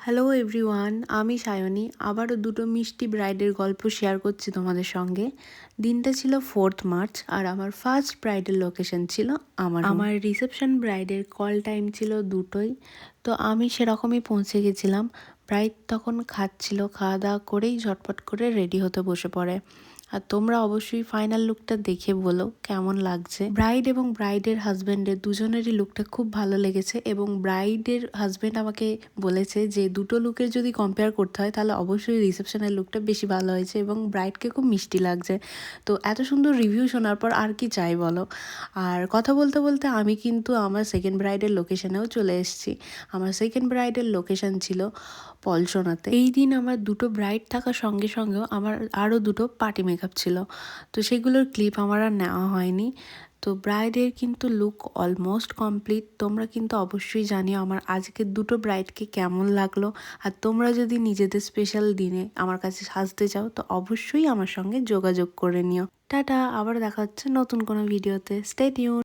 Hello everyone, আমি সায়নী আবারও দুটো মিষ্টি ব্রাইডের গল্প শেয়ার করছি তোমাদের সঙ্গে। দিনটা ছিল 4th মার্চ আর আমার ফার্স্ট ব্রাইডের লোকেশন ছিল আমার রিসেপশন ব্রাইডের কল টাইম ছিল 2টোই। তো আমি সেরকমই পৌঁছে গেছিলাম। ব্রাইড তখন খাচ্ছিল, খাওয়া দাওয়া করেই ঝটপট করে রেডি হতে বসে পড়ে। আর তোমরা অবশ্যই ফাইনাল লুকটা দেখে বলো কেমন লাগছে। ব্রাইড এবং ব্রাইডের হাজব্যান্ডের দুজনেরই লুকটা খুব ভালো লেগেছে এবং ব্রাইডের হাজব্যান্ড আমাকে বলেছে যে দুটো লুকের যদি কম্পেয়ার করতে হয় তাহলে অবশ্যই রিসেপশনের লুকটা বেশি ভালো হয়েছে এবং ব্রাইডকে খুব মিষ্টি লাগছে। তো এত সুন্দর রিভিউ শোনার পর আর কি চাই বলো। আর কথা বলতে বলতে আমি কিন্তু আমার সেকেন্ড ব্রাইডের লোকেশনেও চলে এসেছি। আমার সেকেন্ড ব্রাইডের লোকেশন ছিল পলসনাতে। এই দিন আমার দুটো ব্রাইড থাকার সঙ্গে সঙ্গেও আমার আরও দুটো পার্টি মেকআপ ছিল, তো সেগুলোর ক্লিপ আমার আর নেওয়া হয়নি। তো ব্রাইডের কিন্তু লুক অলমোস্ট কমপ্লিট। তোমরা কিন্তু অবশ্যই জানিও আমার আজকের দুটো ব্রাইডকে কেমন লাগলো। আর তোমরা যদি নিজেদের স্পেশাল দিনে আমার কাছে সাজতে চাও তো অবশ্যই আমার সঙ্গে যোগাযোগ করে নিও। টাটা, আবার দেখা হচ্ছে নতুন কোনো ভিডিওতে। Stay tune.